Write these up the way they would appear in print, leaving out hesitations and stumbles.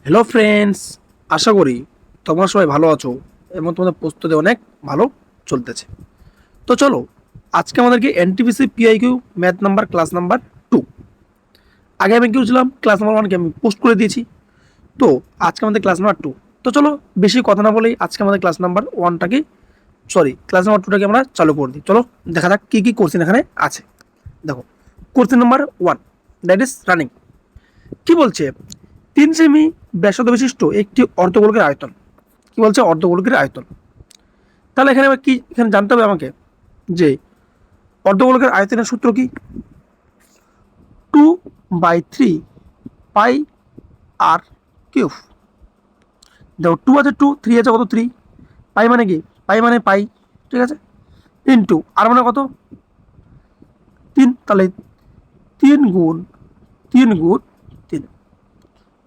Hello friends, আশা করি তোমরা সবাই ভালো আছো এবং তোমাদের প্রস্তুতি অনেক ভালো চলতেছে। তো চলো, আজকে আমাদেরকে NTPC PIQ math number class number 2। আগে আমি কি ছিলাম, ক্লাস নাম্বার 1কে আমি পোস্ট করে দিয়েছি। তো আজকে আমাদের ক্লাস নাম্বার 2। তো চলো, বেশি কথা না বলেই আজকে আমাদের ক্লাস নাম্বার 1টাকে, ক্লাস নাম্বার 2টাকে আমরা চালু করে দিই। চলো দেখা যাক কী কী কোশ্চেন এখানে আছে। দেখো, question number 1, that is running. কি বলছে? 3 সেমি ব্যাসার্ধ বিশিষ্ট একটি অর্ধগোলকের আয়তন। কি বলছে? অর্ধগোলকের আয়তন। তাহলে এখানে আবার কি এখানে জানতে হবে আমাকে যে অর্ধগোলকের আয়তনের সূত্র কি? 2/3 পাই আর কিউব। দেখো, 2 আছে, 2, 3 আছে, কত 3, পাই মানে কি? পাই মানে পাই, ঠিক আছে, ইন্টু আর মানে কত 3, তাহলে 3 গুণ 3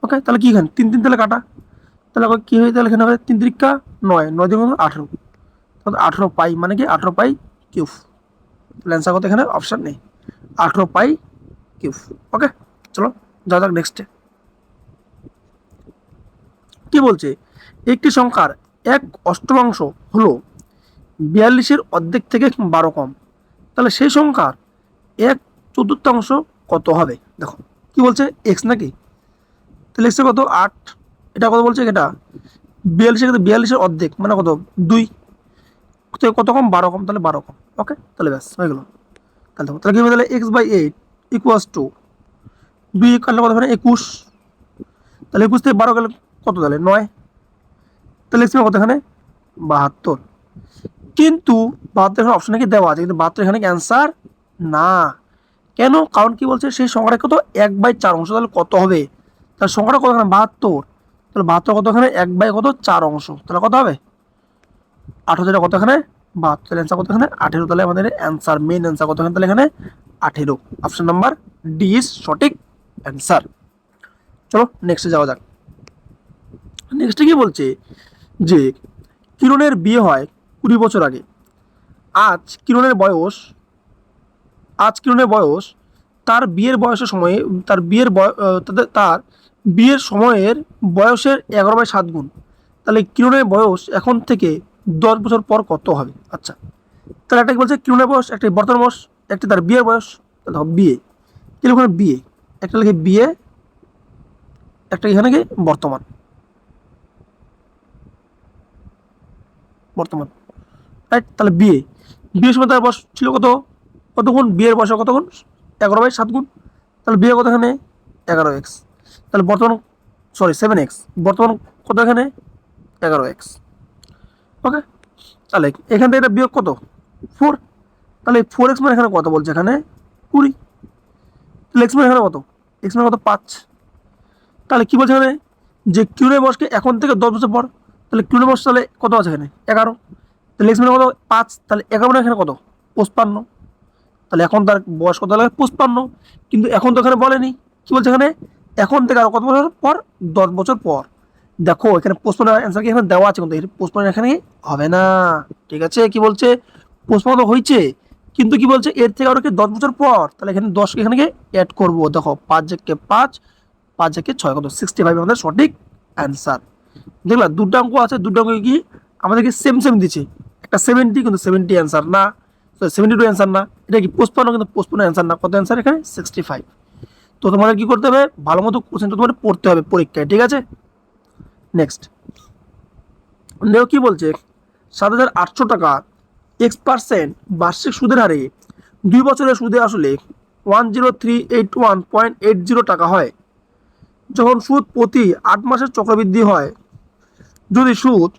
ওকে। তাহলে কি এখানে 3 3 তাহলে কাটা, তাহলে কি হয়? তাহলে এখানে হবে 3 3 9, 9 দিয়ে 18, তাহলে 18 পাই মানে কি 18 পাই কিউব। তাহলে অ্যান্সার কত এখানে? অপশান নেই, 18 পাই কিউব। ওকে, চলো যাওয়া যাক নেক্সটে। কি বলছে? একটি সংখ্যার 1/8 হলো 42-এর অর্ধেক থেকে 12 কম। তাহলে সেই সংখ্যার 1/4 কত হবে? দেখো কি বলছে, এক্স নাকি? তাহলে এক্সের কত 8, এটা কত বলছে? এটা 42-এর অর্ধেক মানে কত 2, কত কম? 12 কম, তাহলে 12 কম। ওকে, তাহলে ব্যাস হয়ে গেল। তাহলে দেখো, তাহলে কি হবে? তাহলে x/8 ইকুয়ালস টু 2 কাটলে কত হবে? 21। তাহলে 21 থেকে 12 গেলে কত? তাহলে 9। তাহলে এক্স কত এখানে? 72। কিন্তু 72 এখানে অপশনে কি দেওয়া আছে, কিন্তু 72 এখানে অ্যান্সার না। কেন? কারণ কি বলছে, সেই সংখ্যাটা কত 1/4। তাহলে কত হবে? তাহলে সংখ্যাটা কত এখানে? 72। তাহলে 72 কত এখানে? 1/4। তাহলে কত হবে? 18, যেটা কত এখানে? 72। তাহলে অ্যান্সার কত এখানে? 18। তাহলে আমাদের অ্যান্সার, মেন অ্যান্সার কত এখানে? তাহলে এখানে 18। অপশন নাম্বার ডি ইজ সঠিক অ্যান্সার। চলো নেক্সটে যাওয়া যাক। নেক্সটে কি বলছে যে কিরণের বিয়ে হয় 20 বছর আগে। আজ কিরণের বয়স আজ কিরণের বয়স তার বিয়ের বয়সের সময়ে, তার বিয়ের সময়ের বয়সের 11/7 গুণ। তাহলে কিরণের বয়স এখন থেকে 10 বছর পর কত হবে? আচ্ছা, তাহলে একটা কি বলছে? কিরণের বয়স, একটা বর্তমান বয়স, একটা তার বিয়ের বয়স। তাহলে দেখো বিয়ে, কি লিখবে? বিয়ে, একটা লিখে বিয়ে, একটা এখানে কি বর্তমান, বর্তমান, রাইট? তাহলে বিয়ে, বিয়ের সময় তার বয়স ছিল কত? কত গুণ? বিয়ের বয়স কত গুণ? 11/7 গুণ। তাহলে বিয়ে কত এখানে? 11x। তাহলে বর্তমান, 7x, বর্তমান কত এখানে? 11x। ওকে, তাহলে এখান থেকে এটা বিয়োগ কত? 4। তাহলে 4x মানে এখানে কত বলছে? এখানে 20। তাহলে এক্স মানে এখানে কত? এক্স মানে কত? 5। তাহলে কি বলছে এখানে? যে কিউনের বয়সকে এখন থেকে 10 বছর পর। তাহলে কিউনের বয়স তাহলে কত আছে এখানে? 11। তাহলে এক্স মানে কত? 5। তাহলে 11 মানে এখানে কত? 55। তাহলে এখন তার বয়স কত লাগে? 55। কিন্তু এখন তো এখানে বলেনি, কি বলছে এখানে? এখন থেকে আর কত বছর পর? 10 বছর পর। দেখো এখানে পোস্টপোনের অ্যান্সার কি এখানে দেওয়া আছে, কিন্তু পোস্টপোনের এখানে হবে না। ঠিক আছে, কি বলছে? পোস্টপোন তো হয়েছে, কিন্তু কি বলছে এর থেকে আরো কি 10 বছর পর। তাহলে এখানে 10কে এখানে অ্যাড করবো। দেখো 5 × 5, 5 × 6 কত? 65 আমাদের সঠিক অ্যান্সার। দেখলা দুটো অঙ্ক আছে, দুটো অঙ্ক কি আমাদেরকে সেম সেম দিচ্ছে। একটা 70, কিন্তু 70 অ্যান্সার না, 72 অ্যান্সার না। এটা কি 55, কিন্তু 55 অ্যান্সার না। কত অ্যান্সার এখানে? 65। তো তোমাদের কি করতে হবে? ভালো মতো কোশ্চেনটা তোমাদের পড়তে হবে পরীক্ষায়, ঠিক আছে? নেক্সট দেখো কি বলছে, 7,800 টাকা X% বার্ষিক সুদের হারে 2 বছরের সুদে আসলে 10381.80 টাকা হয়। যখন সুদ প্রতি 8 মাসের চক্রবৃদ্ধি হয়, যদি সুদ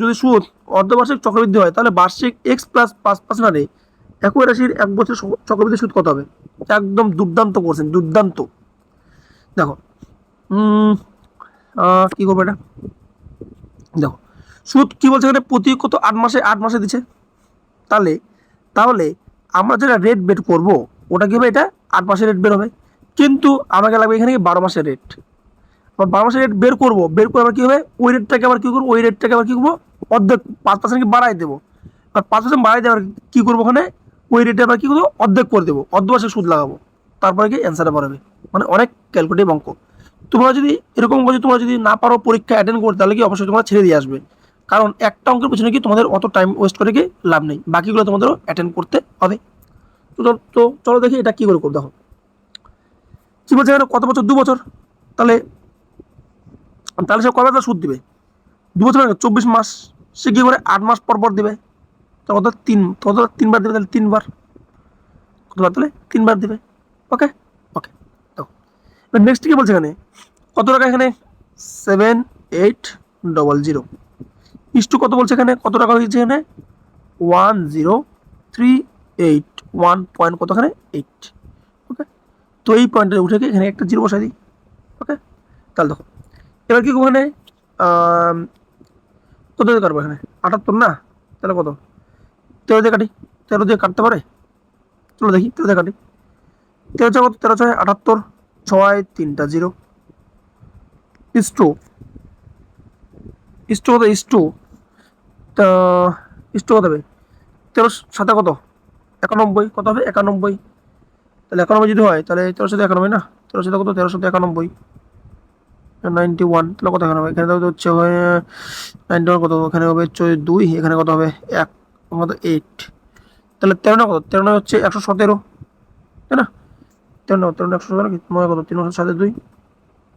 যদি সুদ অর্ধবার্ষিক চক্রবৃদ্ধি হয়, তাহলে বার্ষিক X+5% হারে একই রাশির 1 বছর চক্রবৃদ্ধি সুদ কত হবে? একদম দুর্দান্ত করছেন, দুর্দান্ত। দেখো, কি করবো এটা? দেখো, সুদ কি বলছে এখানে? প্রতি কত? 8 মাসে দিচ্ছে। তাহলে তাহলে আমরা যেটা রেট বের করবো, ওটা কি হবে? এটা 8 মাসের রেট বের হবে। কিন্তু আমাকে লাগবে এখানে 12 মাসের রেট। আবার 12 মাসের রেট বের করবো, বের করে আবার কি হবে? ওই রেটটাকে আবার কি করবো? ওই রেটটাকে আবার কি করবো? অর্ধেক, 5% কি বাড়াই দেবো। আর 5% বাড়াই দেওয়ার কি করবো? ওখানে ওই রেটে আবার কি করবো? অর্ধেক করে দেবো, অর্ধ মাসে সুদ লাগাবো। তারপরে কি অ্যান্সারটা বাড়াবে। মানে অনেক ক্যালকুলেটিভ অঙ্ক। তোমরা যদি এরকম বলছো, তোমরা যদি না পারো পরীক্ষা অ্যাটেন্ড করতে, তাহলে কি অবশ্যই তোমরা ছেড়ে দিয়ে আসবে, কারণ একটা অঙ্কের পেছনে কি তোমাদের অত টাইম ওয়েস্ট করে কি লাভ নেই, বাকিগুলো তোমাদেরও অ্যাটেন্ড করতে হবে। তো চলো দেখি এটা কি করে করতে হবে। কি বলছে এখানে, কত বছর? 2 বছর। তাহলে তাহলে সে কবে তার সুদ দিবে? 2 বছর মানে 24 মাস। সে কি করে 8 মাস পর পর দিবে, তো কত 3বার দিবে, তাহলে 3বার কতবার, তাহলে 3বার দিবে। ওকে ওকে। দেখো নেক্সট কি বলছে এখানে, কত টাকা এখানে 7800 ইস টু কত বলছে এখানে, কত টাকা হয়েছে এখানে 1038, 1 পয়েন্ট কত এখানে 8। ওকে, তো এই পয়েন্টটা উঠে গিয়ে এখানে একটা 0 বসাই দিই। ওকে, তাহলে দেখো এবার কি ওখানে কত দিয়ে কাটবো এখানে 78 না, তাহলে কত 13 দিয়ে কাটি, 13 দিয়ে কাটতে পারে? চলো দেখি 13 দিয়ে কাটি। 13 কত, 13×6 = 78, 6 3টা 0 ইস টু কত, ইস টু কত হবে 13 কত 91, কত হবে 91। তাহলে 91 যদি হয়, তাহলে 1391 না, 13 কত 1391, 91, তাহলে কত এখানে হবে, এখানে তো হচ্ছে 91 কত, এখানে হবে 2, এখানে কত হবে 1, কত 8, তাহলে 13 না কত, 13 হচ্ছে 117, তাই না? 13 117 কি 9 কত, 3 সাথে 2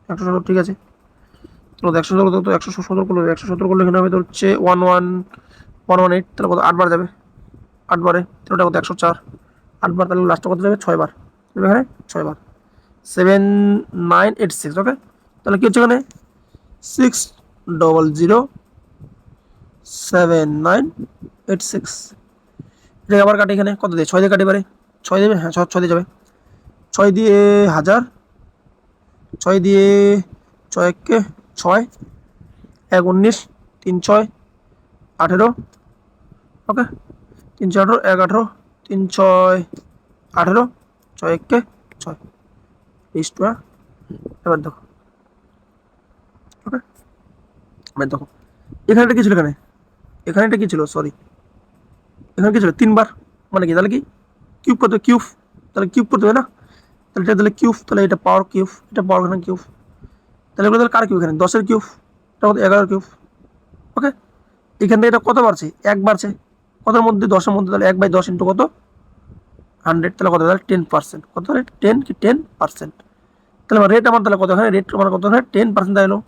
117, ঠিক আছে। তো 117 তো 117 করলে 117 করলে এখানে হবে তো হচ্ছে 11118, তাহলে কত 8 বার যাবে, 8 বারে 13টা কত 104, 8 বার, তাহলে লাস্টে কত যাবে 6 বার যাবে, এখানে 6 বার 7986। ওকে, তাহলে কি হচ্ছে এখানে 6007986। এটা আবার কাটি, এখানে কত দিয়ে 6 দিয়ে কাটি পারে, 6 দেবে, হ্যাঁ 6 দিয়ে যাবে, 6 দিয়ে 1000, 6 দিয়ে 6 একে 6, 1 19, 3 6 18। ওকে, 3 6 18, 1 18, 3 6 18, 6 একে 6 ইস টু। এবার দেখো, ওকে এবার দেখো এখানে এটা কি ছিল, এখানে এটা কি ছিল, সরি এখানে কি ছিল 3 বার, মানে কি তাহলে কি কিউব করতে হবে, কিউব, তাহলে কিউব করতে হবে না, তাহলে এটা তাহলে কিউব, তাহলে এটা পাওয়ার কিউব, এটা পাওয়ার এখানে কিউব, তাহলে এগুলো তাহলে কার কিউব, এখানে 10-এর কিউব, এটা কত 11-এর কিউব। ওকে, এখান থেকে এটা কত বাড়ছে, 1 বাড়ছে, কতর মধ্যে 10-এর মধ্যে, তাহলে 1/10 ইন্টু কত 100, তাহলে কত, তাহলে 10%, কত তাহলে 10 কি 10%, তাহলে আমার রেট আমার তাহলে কত, এখানে রেট আমার কত, এখানে 10% এলো।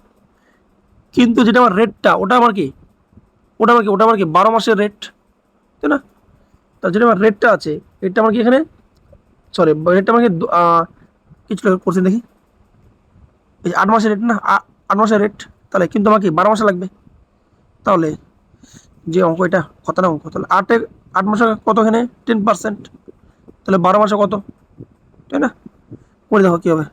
কিন্তু যেটা আমার রেটটা ওটা আমার কি, ওটা আমার কি 12 মাসের রেট, তাই না? তাহলে যেটা আমার রেটটা আছে, রেটটা আমার কি এখানে, সরি রেটটা আমার কি কিছু করছি দেখি, এই 8 মাসের রেট না, 8 মাসের রেট, তাহলে কিন্তু আমাকে 12 মাসে লাগবে, তাহলে যে অঙ্ক এটা কত না অঙ্ক, তাহলে 8 মাসে কত, এখানে 10%, তাহলে 12 মাসে কত, তাই না? করে দেখো কি হবে,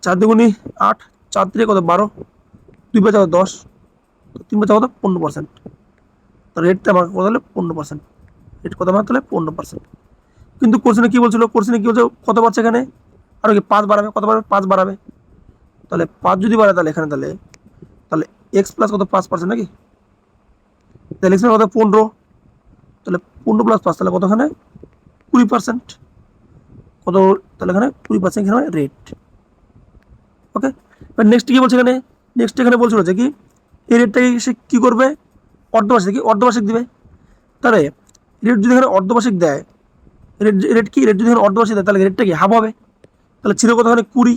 4 দুগুনি 8, 4 3 কত 12, 2 বাজে 10, 3 বাজে কত 15%, তাহলে রেটটা আমাকে কত হলে 15%, রেট কত আমার তাহলে 15%। কিন্তু কোশ্চেনে কি বলছিল, কত বাড়ছে এখানে, আর কি 5 বাড়াবে, কত বাড়বে 5 বাড়াবে, তাহলে 5 যদি বাড়ে তাহলে এখানে তাহলে তাহলে এক্স প্লাস কত 5% নাকি, তাহলে এক্স কত 15, তাহলে 15 + 5 তাহলে কত, এখানে 20%, কত, তাহলে এখানে 20% এখানে রেট। ওকে, এবার নেক্সট কি বলছে এখানে, নেক্সট এখানে বলছিল যে কি এই রেটটাকে সে কী করবে, অর্ধবার্ষিক কি অর্ধবার্ষিক দিবে, তাহলে রেট যদি এখানে অর্ধবার্ষিক দেয়, রেট কি, রেট যদি এখানে অর্ধবার্ষিক দেয়, তাহলে রেটটা কি হাফ হবে, তাহলে ছিল কত এখানে 20,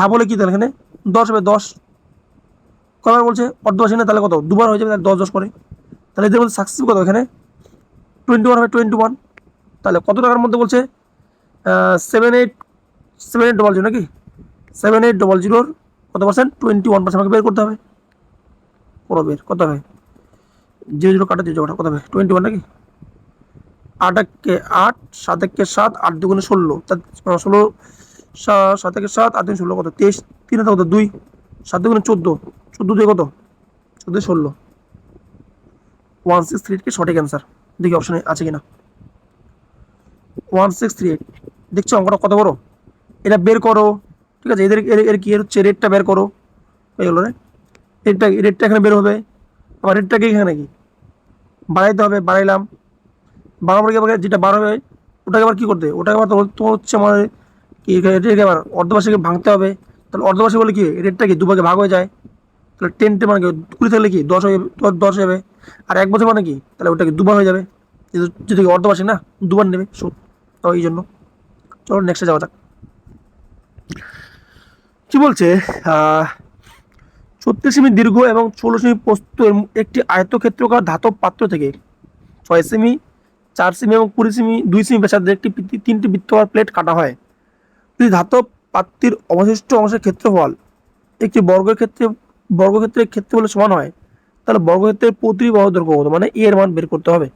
হাফ হলে কি, তাহলে এখানে 10 হবে, 10 কবার বলছে অর্ধবার্ষিক না, তাহলে কত 2 বার হয়ে যাবে, তাহলে 10 10 করে, তাহলে এদের মধ্যে সাকসেস কত, এখানে 21 হবে, 21, তাহলে কত টাকার মধ্যে বলছে 7800 নাকি, 7800 কত পার্সেন্ট 21% আমাকে বের করতে হবে, পুরো বের কত হবে, 0 0 কাটা 0 কাটা কত হবে 21 নাকি, 8 একে 8, 7 একে 7, 8 2 16, 16, 7 একে 7, 8 2 16 কত 23, 3 হাতে কত 2, 7 2 14, 14 দিয়ে কত 14 16, 1638 কি সঠিক অ্যান্সার, দেখি অপশনে আছে কিনা, 1638, দেখছো অঙ্কটা কত বড়, এটা বের করো, ঠিক আছে, এদের এর কি হচ্ছে রেটটা বের করো, হয়ে গেলো রে, রেটটা এখানে বের হবে, আবার রেটটাকে এখানে কি বাড়াইতে হবে, বাড়াইলাম, বাড়াবার কি যেটা বার হবে ওটাকে আবার কি করতে, ওটাকে আবার তোমার হচ্ছে আমার কি এটাকে আবার অর্ধবার্ষিকী ভাঙতে হবে, তাহলে অর্ধবার্ষিক বলে কি রেটটা কি দুভাগে ভাগ হয়ে যায়, তাহলে 10 মানে কি 20 থাকলে কি 10 হয়ে 10 যাবে, আর 1 বছর মানে কি তাহলে ওটা কি দুবার হয়ে যাবে, যদি অর্ধবার্ষিক না দুবার নেবে সুদ, তো এই জন্য। চলো নেক্সটে যাওয়া যাক। কি বলছে, আহ 36 সেমি দীর্ঘ এবং 16 সেমি প্রস্থ একটি আয়তক্ষেত্রাকার ধাতব পাত্র থেকে 6 সেমি, 4 সেমি এবং 20 সেমি 2 সেমি ব্যাসার্ধের একটি 3টি বৃত্তাকার প্লেট কাটা হয়। যদি ধাতব পাত্রের অবশিষ্ট অংশের ক্ষেত্রফল একটি বর্গক্ষেত্রের ক্ষেত্রফলের সমান হয়, তাহলে বর্গক্ষেত্রের প্রতি বাহু দৈর্ঘ্য কত, মানে এর মান বের করতে হবে।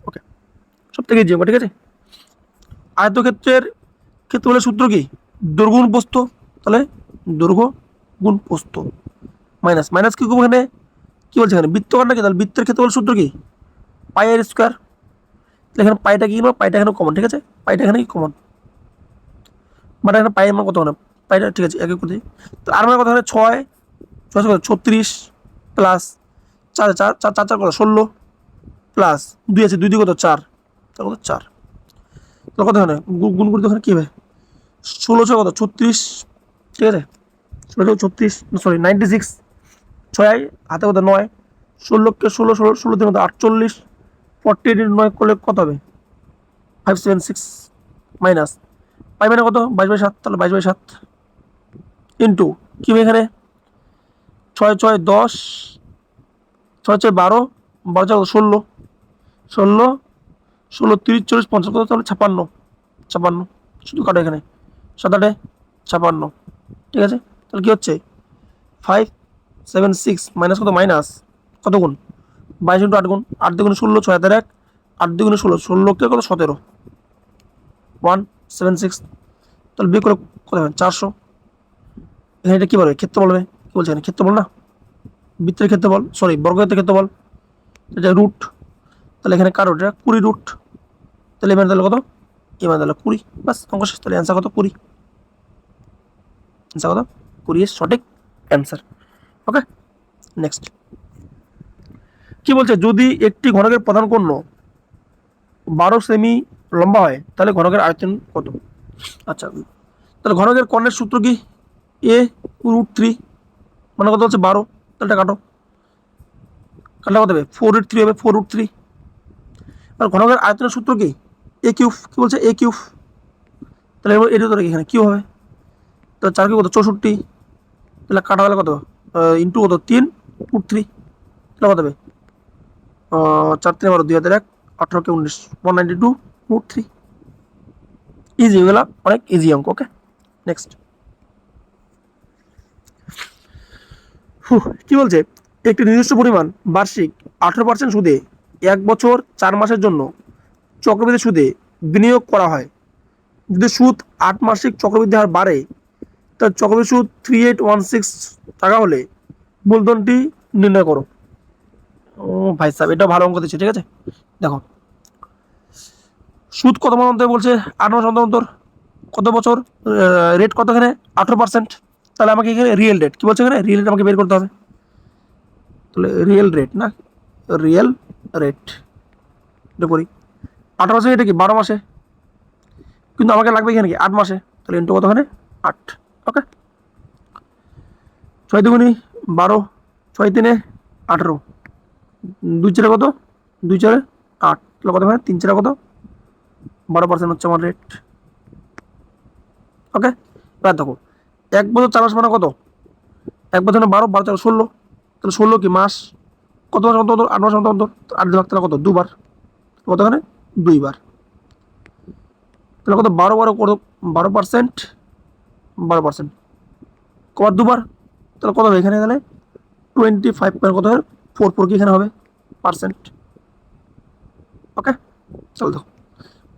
ওকে, সব থেকে ইজি, ঠিক আছে। আয়তক্ষেত্রের ক্ষেত্রফলের সূত্র কি, দৈর্ঘ্য গুণ প্রস্থ, তাহলে দৈর্ঘ্য গুণ প্রস্থ মাইনাস মাইনাস কি করবো এখানে, কি বলছে এখানে বৃত্তকার নাকি, তাহলে বৃত্তের ক্ষেত্রফল সূত্র কি পাই আর স্কোয়ার, এখানে পাইটা কি, পাইটা এখানে কমন, ঠিক আছে, পাইটা এখানে কি কমন, বাট এখানে পাই আমার কত, মানে পাইটা ঠিক আছে একে করতে, আর আমার কথা এখানে 6 প্লাস 4 কত 16 প্লাস 2 আছে 2 কত 4, তাহলে কত 4, তাহলে কত এখানে গুণ করতে ওখানে কি হবে 16 কত 36, ঠিক আছে 16 36, সরি 96, 6 হাতে কত 9, 16কে 16 দিন কত 48, 48 9 করলে কত হবে 576 মাইনাস পাই মানে কত 22/7, তাহলে 22/7 ইন্টু কি হবে এখানে 6 6 10, 6 6 12, 12 কত 16, 16 16 30 40 50 কত, তাহলে 56, শুধু কাটো এখানে 7 8 56, ঠিক আছে। তাহলে কি হচ্ছে 576 মাইনাস কত মাইনাস কত গুণ 22 ইন্টু 8 গুণ 8 2 16, 6 হাতের 1, 8 2 16, 16কে কত 17, 176, তাহলে বিয়োগ করে কত হবে 400, এখানে এটা কি বলবে ক্ষেত্র বলবে, কি বলছে এখানে ক্ষেত্র বল না, বৃত্তের ক্ষেত্রফল, সরি বর্গক্ষেত্রের ক্ষেত্রফল, এটা রুট, তাহলে এখানে কার রুট, এটা 20 রুট, তাহলে এবার তাহলে কত, এবার তাহলে 20, বাস অঙ্ক শেষ, তাহলে অ্যান্সার কত 20, অ্যান্সার কত 20 এর সঠিক অ্যান্সার। ওকে, নেক্সট কি বলছে, যদি একটি ঘনকের প্রধান কোণ 12 সেমি লম্বা হয়, তাহলে ঘনকের আয়তন কত। আচ্ছা, তাহলে ঘনকের কোণের সূত্র কি, a√3, মানে কত হচ্ছে 12, তাহলে এটা কাটো, কাটলে কত হবে 4√3 হবে, 4√3, আর ঘনকের আয়তনের সূত্র কি a কিউব, কি বলছে a কিউব, তাহলে এটা তো এখানে কিউ হবে, তো 4 কি কত 64, তাহলে কাটা হলে কত ইন্টু কত 3√3, তাহলে কত হবে 4 3 12 2 হাজার 1, 18 কে 19, 192√3, ইজি, এগুলো অনেক ইজি অঙ্ক। ওকে, নেক্সট কি বলছে, একটি নির্দিষ্ট পরিমাণ বার্ষিক 18% সুদে 1 বছর 4 মাসের জন্য চক্রবৃদ্ধি সুদে বিনিয়োগ করা হয়। যদি সুদ 8 মাসিক চক্রবৃদ্ধি হার বাড়ে, তার চক্রবৃদ্ধি সুদ 3816 টাকা হলে মূলধনটি নির্ণয় করো। ও ভাই সাহেব, এটা ভালো অঙ্ক দিচ্ছে, ঠিক আছে। দেখো সুদ কত মাস অন্তর বলছে, 8 মাস অন্তর অন্তর, কত বছর, রেট কত এখানে 18%, তাহলে আমাকে এখানে রিয়েল রেট কি বলছে, এখানে রিয়েল রেট আমাকে বের করতে হবে, তাহলে রিয়েল রেট না, রিয়েল রেট এটা করি 18 মাসে, এটা কি 12 মাসে, কিন্তু আমাকে লাগবে এখানে কি 8 মাসে, তাহলে ইন্টু কতখানে 8। ওকে, 6 2 12, 6 3 18, 2 4 কত 2 4 8, তাহলে কত হয় 3 4 কত 12% হচ্ছে আমার রেট। ওকে, এবার দেখো 1 বছর 4 মাস মানে কত, 1 বছর 12 12 4 16, তাহলে 16 কি মাস, কত মাস অন্তর অন্তর 8 মাস অন্তর অন্তর, 8 ভাগ তাহলে কত 2 বার, কতখানে 2 বার, তাহলে কত 12 কত 12%, 12% কবার 2 বার, তাহলে কত হবে এখানে, তাহলে 25 কত হবে 4 কি এখানে হবে পার্সেন্ট। ওকে, চল দেখো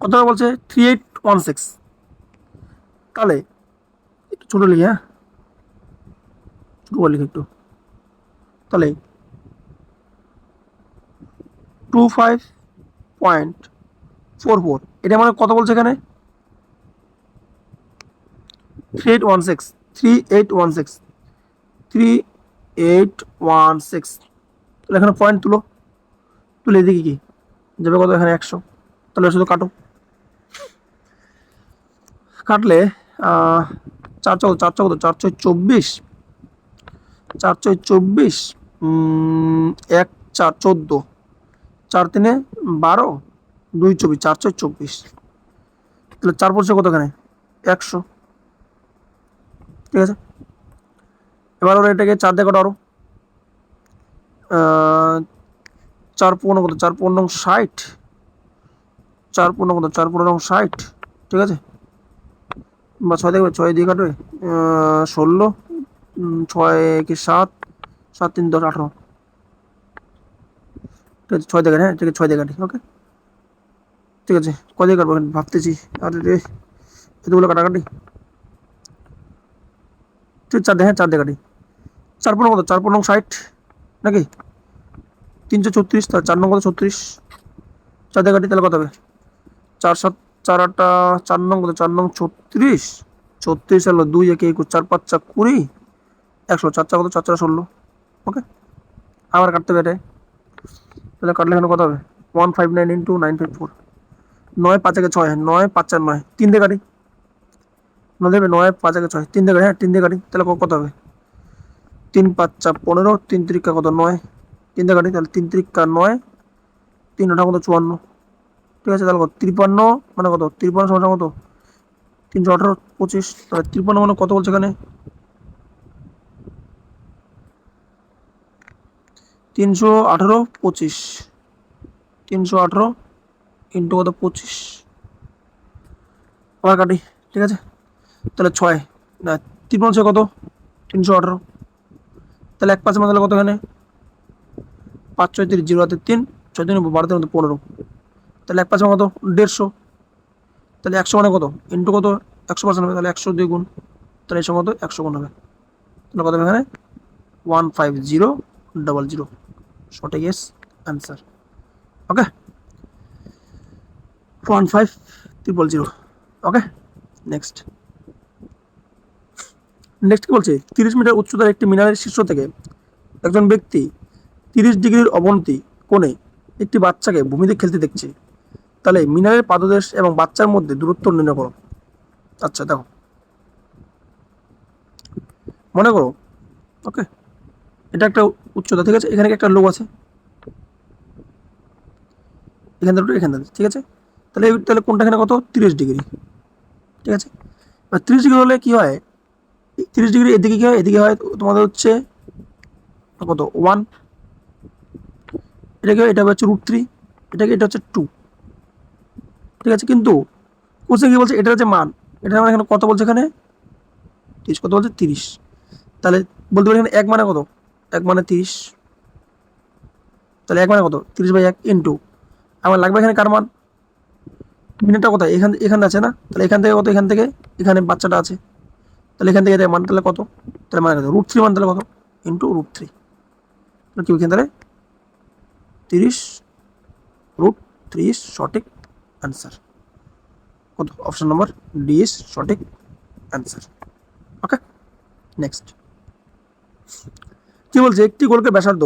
কত বলছে 3816, তাহলে একটু ছোটো লিখি, হ্যাঁ ছোটো লিখি একটু, তাহলে 25.44, এটা মানে কত বলছে এখানে 3816, 3816, 3816, তাহলে এখানে পয়েন্ট তুলে এদিকে কি যাবে কত এখানে 100, তাহলে শুধু কাটো, কাটলে চার ছয় 24, 4 4 24, এক 4 14, 4 3 12, 2 24, 4 6 24। তাহলে 4 পড়ছে কতখানে? 100। ঠিক আছে, এবার ওরা এটাকে 4 দিয়ে কাটো আরো। 4 পূর্ণ কত? 4 পূর্ণ 60, 4 পূর্ণ কত? 4 পূর্ণ 60। ঠিক আছে, বা 6 দেখবে, 6 দিয়ে কাটবে 16, 6 কি 7, 7 3 10 18। ঠিক আছে, 6 দিয়ে কাটি। হ্যাঁ ঠিক আছে, 6 দিয়ে কাটি। ওকে, ঠিক আছে, কয় দিয়ে কাটবো ভাবতেছি। আরে রে, এতগুলো কাটাকাটি। ঠিক 4 দিয়ে, হ্যাঁ 4 দিয়ে কাটি। 4 পূর্ণ কত? 4 পূর্ণ 60 নাকি 334, তার 4 নং কত? 36। 4 দিয়ে কাটি, তাহলে কত হবে? 4 7 4 8 4 নং কত? 4 নং 36, 36 হলো 2 1 21, 4 5 20, 100, 4 4 কত? 4 4 16। ওকে, আবার কাটতে হবে এটাই। তাহলে কাটলে এখানে কত হবে? 159 ইন্টু 954। 9 5 6, 9 5 9, 3 দিয়ে কাটি। 9 দেবে, 9 5 6, 3 দিয়ে কাটি। হ্যাঁ 3 দিয়ে কাটি, তাহলে কত হবে? 3 5 15, 3 3 কত? 9, 3 দিয়ে কাটি, তাহলে 3 3 9, 3 8 কত? 54। ঠিক আছে, তাহলে কত? 53 মানে কত? 53 সমান কত? 318 25। তাহলে 53 মানে কত বলছে এখানে? 318 25, 318 ইন্টু কত? 25। আবার কাটি। ঠিক আছে, তাহলে 6 না 3 বলছে কত? 318। তাহলে 1 5 মানে কত এখানে? 5 6 30, 0 হাতে 3, 6 3 12 3 15। তাহলে 1 5 কত? 150। তাহলে 100 মানে কত? ইন্টু কত? 100% হবে, তাহলে 100 দিয়ে গুণ। তাহলে এই সময় কত? 100 গুণ হবে। তাহলে কত হবে এখানে? 15000। সঠিক ইয়েস অ্যান্সার। ওকে, 15000। ওকে, নেক্সট কি বলছে? 30 মিটার উচ্চতার একটি মিনারের শীর্ষ থেকে একজন ব্যক্তি 30 ডিগ্রির অবনতি কোণে একটি বাচ্চাকে ভূমিতে খেলতে দেখছে। তাহলে মিনারের পাদদেশ এবং বাচ্চার মধ্যে দূরত্ব নির্ণয় করো। আচ্ছা দেখো, মনে করো, ওকে, এটা একটা উচ্চতা। ঠিক আছে, এখানে একটা লোক আছে, এখান থেকে এখান থেকে। ঠিক আছে, তাহলে কোনটা এখানে কত? 30 ডিগ্রি। ঠিক আছে, এবার 30 ডিগ্রি হলে কি হয়? 30 ডিগ্রি এদিকে কি হয়? এদিকে হয় তোমাদের হচ্ছে কত? 1। এটাকে, এটা হচ্ছে √3, এটা হচ্ছে 2। ঠিক আছে, কিন্তু কোশ্চেন কি বলছে? এটা হচ্ছে মান, এটা মানে এখানে কত বলছে? এখানে 30, কত বলছে? 30। তাহলে বলতে পারি এখানে 1 মানে কত? 1 মানে 30। তাহলে 1 মানে কত? 30/1 ইন্টু আমার লাগবে এখানে কার মান? মিনিটটা কোথায়? এখানে আছে না? তাহলে এখান থেকে কত? এখান থেকে এখানে বাচ্চাটা আছে, তাহলে এখান থেকে এটা মান, তাহলে কত? তাহলে মানে কত? √3 মান, তাহলে কত? ইন্টু √3। কি এখান থেকে 30, √30 সঠিক অ্যান্সার। কত? অপশন নম্বর ডি ইজ সঠিক অ্যান্সার। ওকে, নেক্সট কি বলছে? একটি গোলকের ব্যাসার্ধ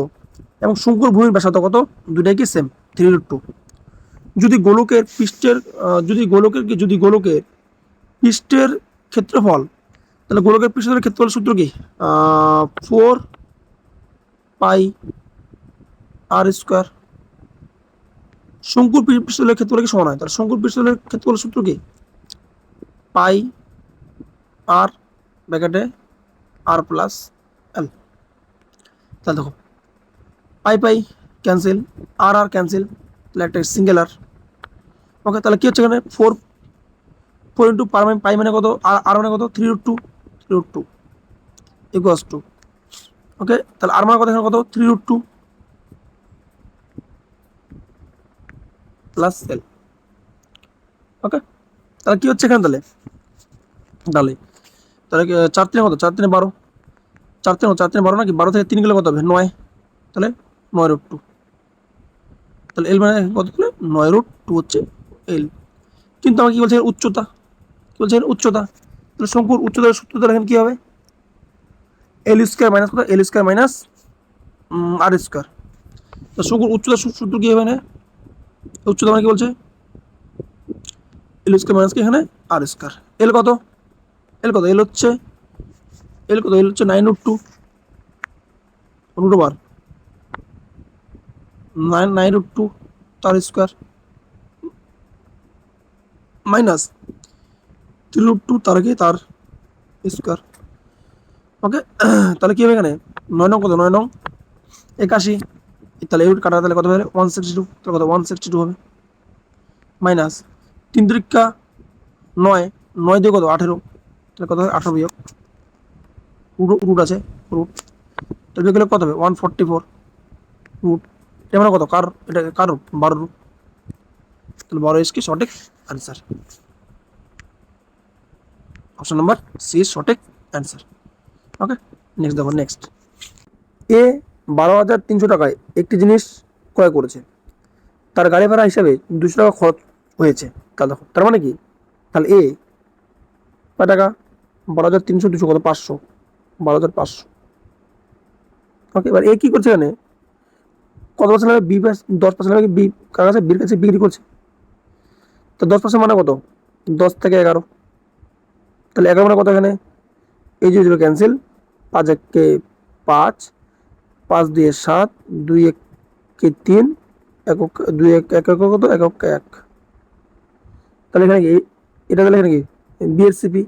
এবং শঙ্কুর ভূমির ব্যাসার্ধ কত? দুটাই কি সেম? 3√2। যদি গোলকের পৃষ্ঠের যদি গোলকের পৃষ্ঠের ক্ষেত্রফল, তাহলে গোলকের পৃষ্ঠের ক্ষেত্রফল সূত্র কি? 4πr²। শঙ্কুর পৃষ্ঠতলের ক্ষেত্রফল কি সমান হয়? তাহলে শঙ্কুর পৃষ্ঠতলের ক্ষেত্রফল সূত্র কি? πr ব্র্যাকেটে r+l। তাহলে দেখো, পাই ক্যান্সেল, আর ক্যান্সেল, তাহলে একটা সিঙ্গেল আর। ওকে, তাহলে কি হচ্ছে এখানে? 4 ইন্টু পাই মানে কত? আর মানে কত? 3√2, 3√2 ইকুয়ালস টু। ওকে, তাহলে আর মানে কত? এখানে কত? 3√2 প্লাস এল। ওকে, তাহলে কি হচ্ছে এখানে? তাহলে তাহলে তাহলে 4 3 কত? 4 3 12, 4 3 12 নাকি? 12 থেকে 3 গেলে কত হবে? 9। তাহলে 9√2। তাহলে এল মানে কত? তাহলে 9√2 হচ্ছে এল। কিন্তু আমার কি বলছে? উচ্চতা। কি বলছে? উচ্চতা। তাহলে শঙ্কুর উচ্চতার সূত্র তাহলে এখানে কি হবে? L² মাইনাস কত? L² minus r²। তো শঙ্কুর উচ্চতার সূত্র কি হবে? উচ্চতা মানে কি বলছে? L² মাইনাস কি এখানে? r²। এল কত? এল কত, এল হচ্ছে 9√2 √, 9√2 তার স্কোয়ার মাইনাস 3√2 তার কি তার স্কোয়ার। ওকে, তাহলে কি হবে এখানে 9 নং কত, 9 নং 81, তাহলে এই কাটা তাহলে কত হবে 162, তাহলে কত 162 হবে মাইনাস 3 × 9, 9 দিয়ে কত 18, তাহলে কত হবে 18 বিয়োগ রুট আছে রুট, তাহলে বিয়োগ করলে কত হবে 144 রুট, এটা মানে কত কার, এটা কার রুট 12 রুট, তাহলে 12 কি সঠিক অ্যান্সার। অপশন নাম্বার সি সঠিক অ্যান্সার। ওকে, নেক্সট দেখো, নেক্সট এ 12,300 টাকায় একটি জিনিস ক্রয় করেছে, তার গাড়ি ভাড়া হিসাবে 200 টাকা খরচ হয়েছে। তাহলে দেখো তার মানে কি, তাহলে এ কয় টাকা 12,300, 200 কত 500, 12,500। ওকে, এবার এ কি করছে এখানে, কত পার্সেন্ট হবে বি, 10% হবে বি কার কাছে, বির কাছে বিক্রি করছে। তো 10% মানে কত 10 থেকে 11, তাহলে 11 মানে কত এখানে, এই যে ক্যান্সেল, 5 1 5, 5 2 7, 2 1 3, একক 2 1 1 কত একক 1, তাহলে এখানে কি এটা, তাহলে এখানে কি বি এর সিপি,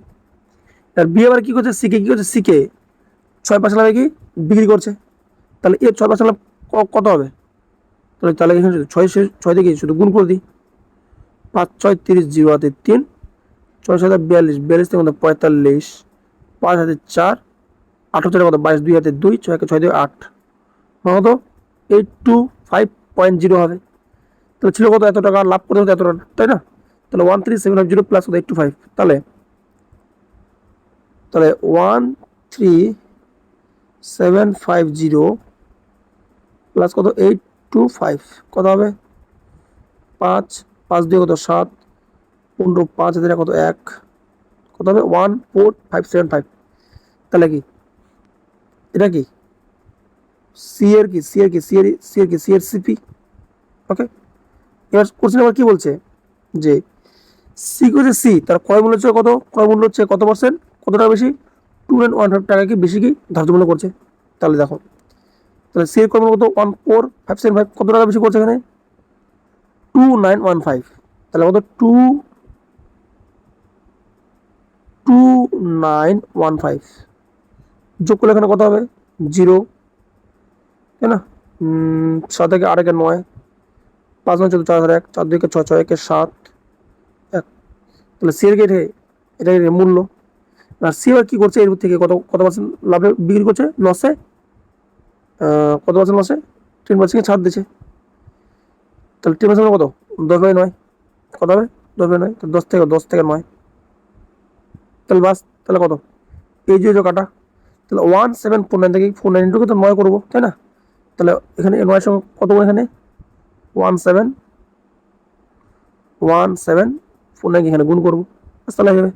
আর বি আবার কি করছে সিকে, কি করছে সিকে 6% লাভে কি বিক্রি করছে, তাহলে এর 6% লাভ কত হবে, তাহলে তাহলে এখানে 6 থেকে শুধু গুণ করে দিই, 5 6 30, 0 হাতে 3, 6 7 42, 42 থেকে 45, 5 হাতে 4, 8 4 কত 22, 2 হাতে 2, 6 6 দিয়ে 8, কত 825.0 হবে। তাহলে ছিল কত এত টাকা লাভ করতে হতো এত টাকা, তাই না, তাহলে 13,750 প্লাস কত 825, তাহলে তাহলে 13,750 প্লাস কত 825 কত হবে 5, 5 দিয়ে কত 7, 15, 5 হাজার কত 1, কত হবে 14,575, তাহলে কি এটা কি সি এর কি, সি এর কি, সি এর সি এর কি, সি এর সিপি। ওকে, এবার কোশ্চেন আবার কি বলছে যে সি করছে, সি তার ক্রয় মূল্য হচ্ছে কত, ক্রয় মূল্য হচ্ছে কত পার্সেন্ট, কত টাকা বেশি 2,915 টাকা কি বেশি কি ধার্য মূল্য করছে। তাহলে দেখো, তাহলে সি এর ক্রয় মূল্য কত 14,575, কত টাকা বেশি করছে এখানে 2,915, তাহলে কত 2,915 যোগ করলে এখানে কত হবে 0, তাই না, 7 থেকে 8 একে 9, 5 9 14 4 হাজার 1, 4 2 কে 6 6 1 7 1, তাহলে সি এর গেটে এটা মূল্য। আর সি আবার কি করছে, এর থেকে কত কত পার্সেন্ট লাভে বিক্রি করছে, লসে কত পার্সেন্ট লসে 10% ছাড় দিচ্ছে, তাহলে 10% কত 10/9, কত হবে 10/9, তো 10 থেকে 9, তাহলে বাস তাহলে কত এই যে কাটা, তাহলে 1749 থেকে 49 ইন্টুকে তো 9 করবো, তাই না, তাহলে এখানে 9 সঙ্গে কত এখানে 1749 এখানে গুণ করবো, তাহলে হবে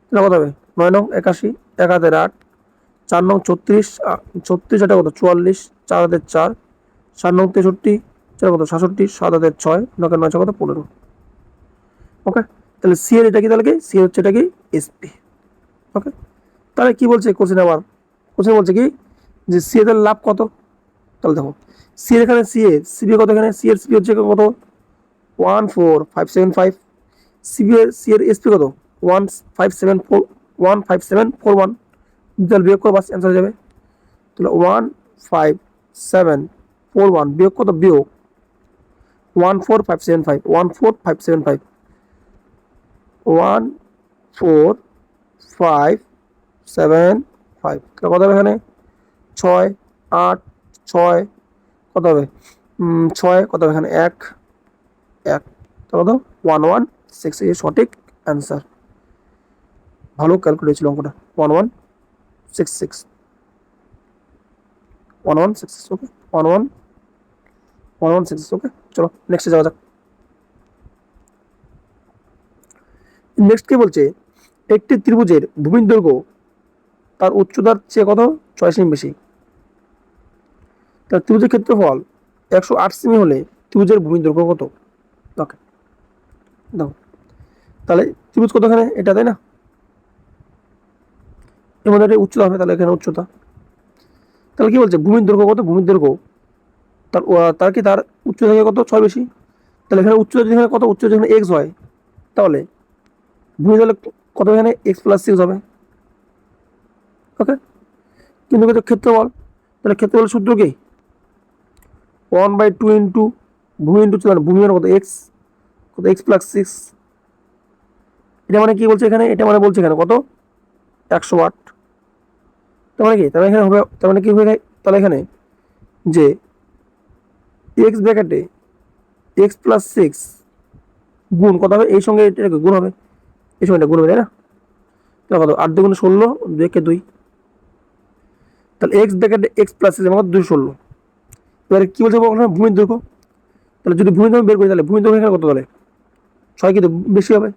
তাহলে কত হবে 9 নং 81, 1 হাতের 8, 4 নং 36, 36 এটা কত 44, 4 হাতের 4, 7 নং 63, 4 কত 67, 7 হাতের 6, 9 9 কত 15। ওকে, তাহলে সি এর এটা কি, তাহলে কি সি হচ্ছে এটা কি এসপি। ওকে, তাহলে কি বলছে কোশ্চেন, আবার কোশ্চেন বলছে কি যে সি এর লাভ কত, তাহলে দেখো সি এর এখানে সি এর সিবি কত, এখানে সি এর সিবি হচ্ছে কত 14575, সি এর এসপি কত 15741, তাহলে বিয়োগ করে বাস অ্যান্সার যাবে, তাহলে 15741 বিয়োগ কত বিয়োগ 14575, 14575, 14575, কত হবে এখানে 6 8 6 কত হবে 6 কত হবে এখানে 1 1, কত 116, এই সঠিক অ্যান্সার। ভালো ক্যালকুলেট ছিল অঙ্কটা 1166, 1166। ওকে 1166। ওকে, চলো নেক্সটে যাওয়া যাক। নেক্সট কি বলছে, একটি ত্রিভুজের ভূমির দৈর্ঘ্য তার উচ্চতার চেয়ে কত 6 সেমি বেশি, তার ত্রিভুজের ক্ষেত্রফল 108 সেমি হলে ত্রিভুজের ভূমির দৈর্ঘ্য কত। ওকে, দেখো তাহলে ত্রিভুজ কতখানে এটা, তাই না, এর মধ্যে একটা উচ্চতা হবে, তাহলে এখানে উচ্চতা। তাহলে কি বলছে ভূমির দৈর্ঘ্য কত, ভূমির দৈর্ঘ্য তার কি তার উচ্চতা থেকে কত 6 বেশি। তাহলে এখানে উচ্চতা যেখানে কত, উচ্চতা যেখানে এক্স হয়, তাহলে ভূমি তাহলে কত, এখানে x+6 হবে। ওকে, কিন্তু ক্ষেত্রফল, তাহলে ক্ষেত্রফল সূত্র কি 1/2 ইন্টু ভূমি ইন্টু ভূমি মানে কত এক্স, কত x+6। এটা মানে কি বলছে এখানে, এটা মানে বলছে এখানে কত 100 ওয়াট। তার মানে কি, তার মানে এখানে হবে, তার মানে কি হবে, তাহলে এখানে যে এক্স ব্র্যাকেটে x+6 গুণ কত হবে, এই সঙ্গে এটা গুণ হবে, এই সঙ্গে এটা গুণ হবে, তাই না। তাহলে কত 8 2 16, 2 কে 2, তাহলে এক্স ব্র্যাকেটে x+6 মানে কত 216। এবারে কি বলছে ভূমির দৈর্ঘ্য, তাহলে যদি ভূমির দৈর্ঘ্য বের করি তাহলে ভূমির দৈর্ঘ্য এখানে কত, তাহলে 6 কিন্তু বেশি হবে,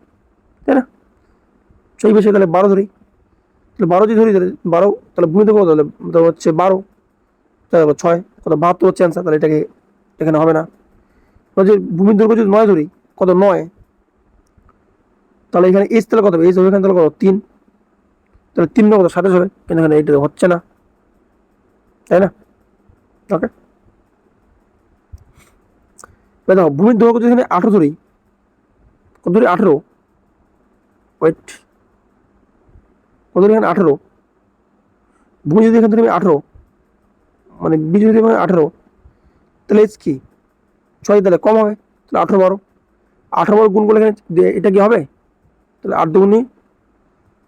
তাই না। 6 বেশি, তাহলে 12 ধরি, তাহলে 12 যদি ধরি তাহলে 12, তাহলে ভূমি দৈর্ঘ্য কত, তাহলে হচ্ছে 12, তাহলে 6 কত 72 হচ্ছে অ্যান্সার। তাহলে এটাকে এখানে হবে না। যে ভূমির দৈর্ঘ্য যদি 9 ধরি, কত 9, তাহলে এখানে এইচ তাহলে কত হবে, এইচ হবে এখানে তাহলে কত 3, তাহলে 3 কত 27 হবে, কিন্তু এখানে এটা হচ্ছে না, তাই না। ওকে, দেখো ভূমির দৈর্ঘ্য যদি এখানে 18 ধরি, কত ধরি 18, ওয়েট, কত ধরি এখানে 18, ভূমি যদি এখানে ধরি 18, মানে বীজ যদি এখানে 18, তাহলে এইচ কি 6, তাহলে কম হবে, তাহলে 18 12, 18 গুণ করলে এখানে এটা কি হবে, তাহলে 8 2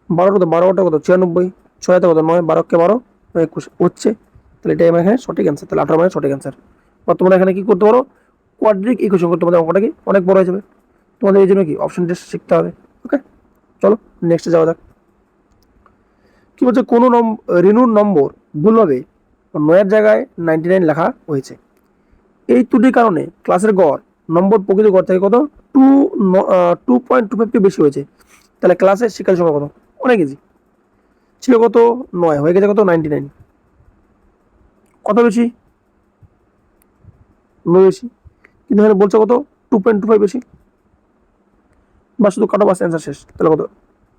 12 কত, 12 কত 96, 6 কত 9, 12 কে 12 21 হচ্ছে, তাহলে এটাই আমার এখানে সঠিক অ্যান্সার। তাহলে 18 মানে সঠিক অ্যান্সার। বা তোমরা এখানে কি করতে পারো, কোয়াড্রিক ইকুয়েশন করতে, তোমাদের অঙ্কটা কি অনেক বড় হয়ে যাবে, তোমাদের এই জন্য কি অপশন টেস্ট শিখতে হবে। ওকে, চলো নেক্সটে যাওয়া যাক। কি বলছে, কোনো রেণুর নম্বর ভুলভাবে 9 জায়গায় 99 লেখা হয়েছে। এই ত্রুটির কারণে ক্লাসের গড় নম্বর প্রকৃত গড় থেকে কত 2.25 বেশি হয়েছে। তাহলে ক্লাসের শিক্ষার্থীর সংখ্যা কত, অনেক ইজি, ছিল কত 9, হয়ে গেছে কত 99, কত বেশি 9 বেশি, কিন্তু এখানে বলছে কত 2.25 বেশি, বা শুধু কাটো বাস অ্যান্সার শেষ। তাহলে কত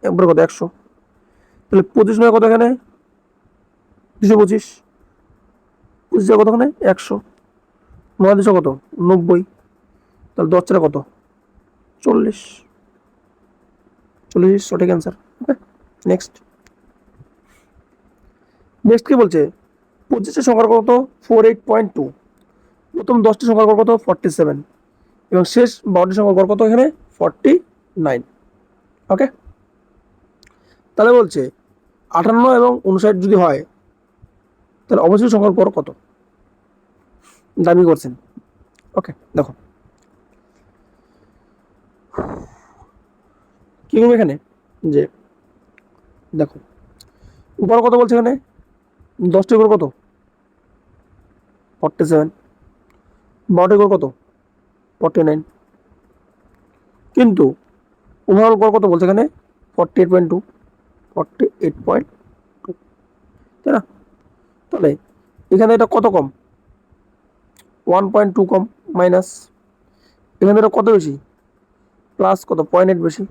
একবারে কত 100, তাহলে 25 নয় কত এখানে 225, 25 কত এখানে 100, 9 200 কত 90, তাহলে 10 4 কত 40, 40 সঠিক অ্যান্সার। ওকে, নেক্সট কি বলছে, 25 সংখ্যার কত 48.2, প্রথম 10টি সংখ্যার গড় কত 47, এবং শেষ 12টি সংখ্যার গড় কত এখানে 49। ওকে, তাহলে বলছে 58 এবং 59 যদি হয়, তাহলে অবশ্যই সংখ্যার গড় কত, দাবি করছেন। ওকে, দেখো কি করবে এখানে, যে দেখো উপর কত বলছে এখানে 10টি গড় কত 47, 12টি গড় কত 49, কিন্তু ওভারঅল গড় কত বলছে এখানে 48.2, 48.2, তাই না। তাহলে এখানে এটা কত কম 1.2 কম, মাইনাস এখানে এটা কত বেশি প্লাস কত 0.8 বেশি।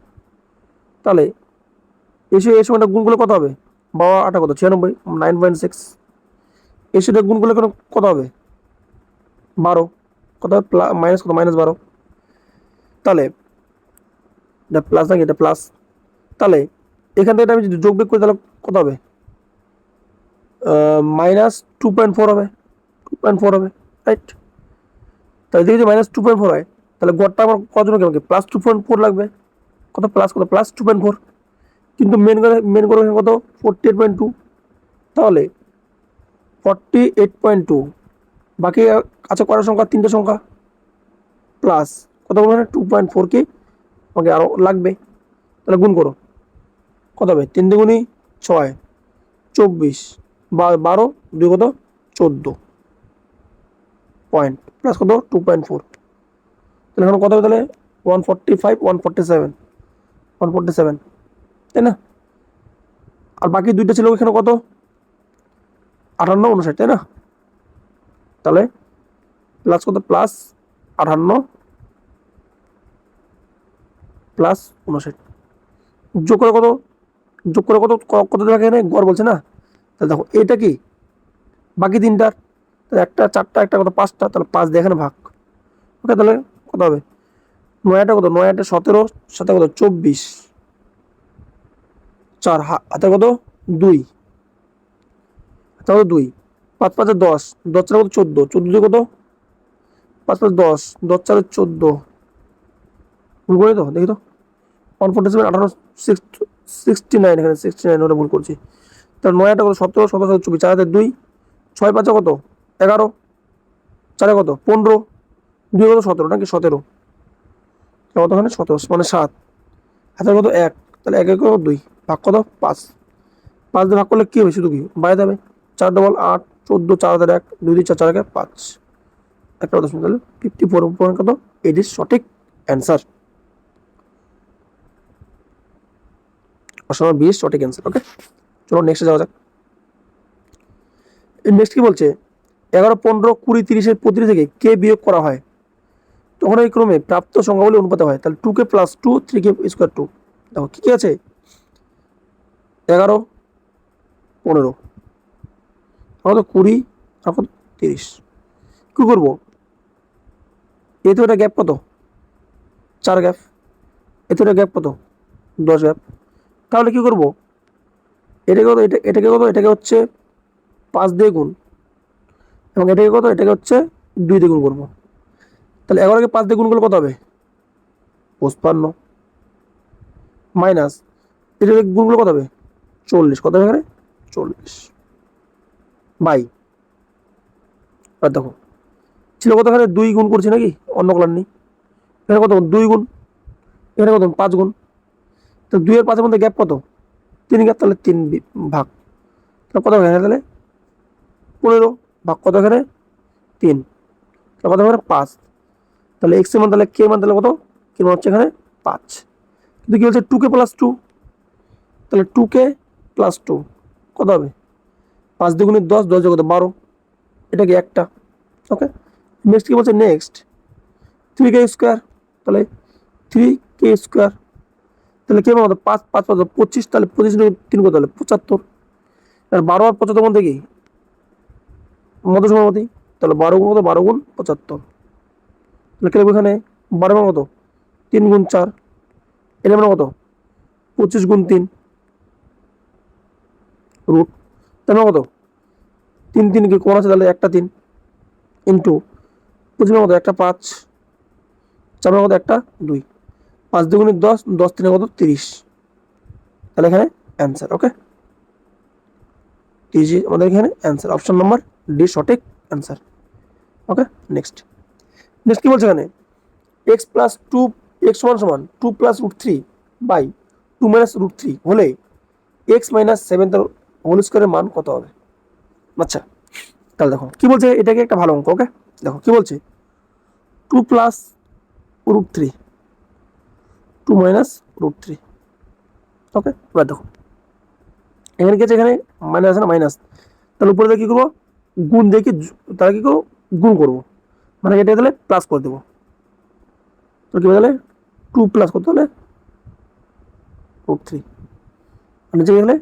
তাহলে এই সময়টা গুণ করলে কত হবে, বাবা 8 কত 96, 9.6, এই সময়টা গুণ করলে কত হবে 12, কত মাইনাস কত -12, তাহলে এটা প্লাস নাকি, এটা প্লাস, তাহলে এখান থেকে আমি যদি যোগ বিয়োগ করি তাহলে কত হবে -2.4 হবে, 2.4 হবে, রাইট। তাহলে যদি -2.4 হয়, তাহলে গড়টা আমার কত জন্য কেমন +2.4 লাগবে, কত প্লাস কত +2.4, কিন্তু মেন গড় কত 48.2, তাহলে 48.2, বাকি আছে কয়টা সংখ্যা, 3টে সংখ্যা, প্লাস কত বলবো 2.4 কি আমাকে আরো লাগবে, তাহলে গুণ করো কত হবে 3 দুগুণী 6, 24, 12, 2 কত 14 পয়েন্ট, প্লাস কত 2.4, তাহলে এখন কত হবে, তাহলে 145, 147, 147, তাই না। আর বাকি দুইটা ছিল এখানে কত 58 59, তাই না। তাহলে প্লাস কত +58 +59, যোগ করে কত যোগ করে কত কত দেবে এখানে গড় বলছে না, তাহলে দেখো এটা কি বাকি তিনটার, তাহলে একটা চারটা একটা কত পাঁচটা, তাহলে 5 দিয়ে এখানে ভাগ। ওকে, তাহলে কত হবে 9টা কত 9টা 17, সাথে কত 24, 4 হাতে কত 2, হাতে কত 2, 5 5 10, 10 4 কত 14, 14 দিয়ে কত 5 5 10, 10 4 14, ভুল করে তো দেখি তো 147 18 69, এখানে 69 ওটা ভুল করছি। তাহলে 9টা কত 17 17 24, 4 হাতে 2, 6 5 কত 11, 4 কত 15, 2 কত 17 নাকি 17, কতখানে 17 মানে 7, হাতের কত 1, তাহলে 1 কত 2, ভাগ কত 5, 5 দিয়ে ভাগ করলে কি হবে শুধু কি বাইরে যাবে, 4 ডবল 8 14, 4 হাজার 1 2 2 4 4 1 5, একটা কথা শুনতে 54 কত, এটি সঠিক অ্যান্সার, অপশন 20 সঠিক অ্যান্সার। ওকে, চলো নেক্সটে যাওয়া যাক। নেক্সট কি বলছে 11 15 20 30 প্রতিটি থেকে কে বিয়োগ করা হয় তখন এই ক্রমে প্রাপ্ত সংখ্যাগুলি অনুপাতে হয়, তাহলে 2k + 2 3k স্কোয়ার 2, দেখো কি কি আছে 11 15 কত 20 আর কত 30, কি করবো এই তো এটা গ্যাপ কত 4 গ্যাপ, এতে এটা গ্যাপ কত 10 গ্যাপ, তাহলে কি করবো এটাকে কত এটাকে কত এটাকে হচ্ছে 5 দিয়ে গুণ, এবং এটাকে কত এটাকে হচ্ছে 2 দিয়ে গুণ করবো, তাহলে 11কে 5 দিয়ে গুণ করলে কত হবে 55, মাইনাস এটাকে গুণ করলে কত হবে 40, কত হবে এখানে 40 বাই, আর দেখো ছিল কত এখানে 2 গুণ করছি নাকি অন্য কলার নেই, এখানে কত 2 গুণ, এখানে কত 5 গুণ, তো 2 আর 5 এর মধ্যে গ্যাপ কত 3 গ্যাপ, তাহলে 3 ভাগ, তাহলে কত হবে এখানে তাহলে 15 ভাগ কত এখানে 3, তাহলে কত হবে 5, তাহলে x এর মান তাহলে k এর মান তাহলে কত, k এর মান হচ্ছে এখানে 5, কিন্তু কি বলছে 2k + 2, তাহলে 2k + 2 কত হবে 5 2 10, 10 কত 12, এটা কি একটা। ওকে, নেক্সট কি বলছে নেক্সট 3k স্কোয়ার, তাহলে 3k স্কোয়ার, তাহলে কে কত 5 5 5 25, তাহলে 25 3 কত তাহলে 75, আর 12 আর 75 মধ্যে কি মধ্য সমাপতি, তাহলে 12 গুণ কত 12 গুণ 75, তাহলে কে লিখবো এখানে 12 মান কত 3 গুণ 4, এর মান কত 25 গুণ 3 রুট, তাহলে কত 3 3 কি কোন আছে তাহলে একটা 3 ইন্টু 25 মান কত একটা 5, 4 মান কত একটা 2, 5 2 10, 10 3 কত 30, তাহলে এখানে অ্যান্সার। ওকে, টিজি আমাদের এখানে অ্যান্সার, অপশন নাম্বার ডি সঠিক অ্যান্সার। ওকে, নেক্সট নেক্সট কি বলছে এখানে x + 2 x সমান 2 + √3 বাই 2 - √3 হলে x - 7 তার হোল স্কয়ারের মান কত হবে। আচ্ছা, তাহলে দেখো কি বলছে, এটাকে একটা ভালো অঙ্ক। ওকে, দেখো কি বলছে 2 + √3 2 - √3। ওকে, এবার দেখো এখানে কি আছে, এখানে মাইনাস আছে না মাইনাস, তাহলে উপরে কি করবো গুণ দিয়ে কি তাহলে কি করবো গুণ করবো, মানে এটা তাহলে প্লাস করে দেবো, তো কি তাহলে 2 প্লাস করতে হলে √3, মানে যে এখানে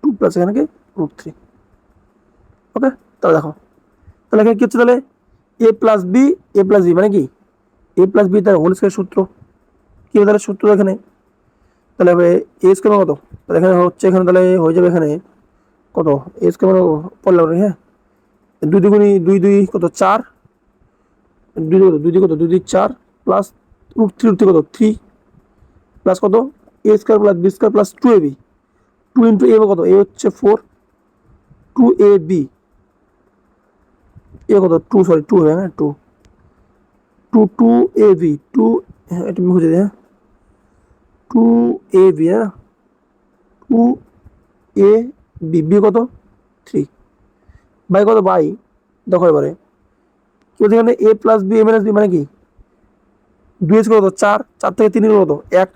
2 প্লাস এখানে কি √3। ওকে, তাহলে দেখো তাহলে এখানে কি হচ্ছে তাহলে a + b মানে কি a + b তার হোল স্কয়ার সূত্র, কি হবে তাহলে সূত্র এখানে, তাহলে হবে a স্কয়ার কত, তাহলে এখানে হচ্ছে এখানে তাহলে হয়ে যাবে এখানে কত a স্কয়ার পড়লাম না, হ্যাঁ 2 2 2 2 কত 4, 2 কত 2 কত 2 4 প্লাস √3 কত 3 প্লাস কত a square + b square + 2ab, 2 into a কত a হচ্ছে 4, 2ab এ কত 2 সরি 2 হবে হ্যাঁ 2 2 2ab 2, হ্যাঁ এটা আমি খুঁজে দিই, হ্যাঁ 2ab হ্যাঁ 2ab b কত 3 বাই কত বাই, দেখো এবারে কি বলছে এখানে a + b a - b মানে কি 2 কত 4, 4 থেকে 3 কত 1,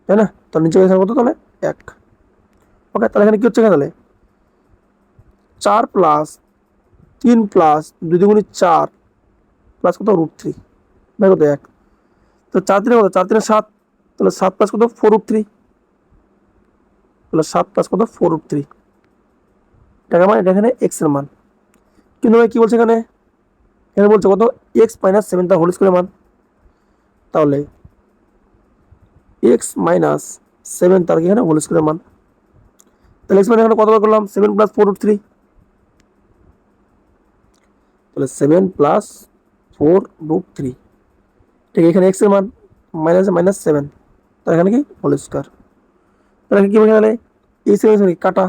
তাই না, তাহলে নিচে এখানে কত তাহলে 1। ওকে, তাহলে এখানে কি হচ্ছে এখানে তাহলে 4 প্লাস 3 প্লাস 2 2 4 প্লাস কত √3 বাই কত 1, তো 4 3 কত 4 3 7, তাহলে 7 প্লাস কত 4 √3, তাহলে 7 প্লাস কত 4√3, টাকা মানে এটা এখানে এক্স এর মান। কিন্তু ভাই কি বলছে এখানে, এখানে বলছে কত এক্স মাইনাস 7 তার হোল স্কয়ারের মান। তাহলে এক্স মাইনাস 7 তার কি এখানে হোল স্কয়ারের মান। তাহলে এক্স মানে এখানে কত বার করলাম 7 প্লাস 4√3, তাহলে 7 প্লাস 4√3, ঠিক এখানে এক্স এর মান মাইনাস মাইনাস 7, তার এখানে কি হোল স্কয়ার। তাহলে কি বলে এই 7 কাটা,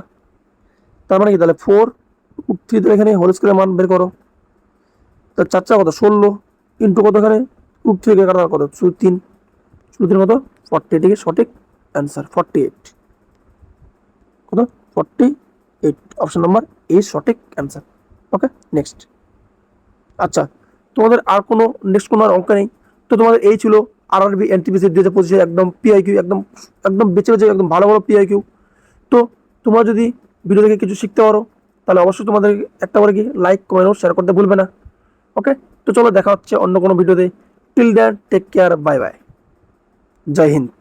তার মানে কি তাহলে 4√3 তাহলে এখানে হোল স্কয়ারের মান বের করো। তাহলে 4 4 কত 16 ইন্টু কত এখানে √3 থেকে কাটা কত 3, 3 কত 40, এটিকে সঠিক অ্যান্সার 48, কত 48, অপশন নাম্বার এ সঠিক অ্যান্সার। Okay next. আচ্ছা তোমাদের আর কোনো নেক্সট কোনো আর অঙ্ক নেই তো? তোমাদের এই ছিল আরআরবি এনটিপিসি 2025 একদম পিআইকিউ, একদম একদম বেছে বেছে একদম ভালো ভালো পিআইকিউ। তো তোমরা যদি ভিডিও দেখে কিছু শিখতে পারো তাহলে অবশ্যই তোমাদের একটা করে কি লাইক কমেন্ট শেয়ার করতে ভুলবে না। ওকে, তো চলো দেখা হচ্ছে অন্য কোনো ভিডিওতে। Till then take care, bye bye, Jai Hind.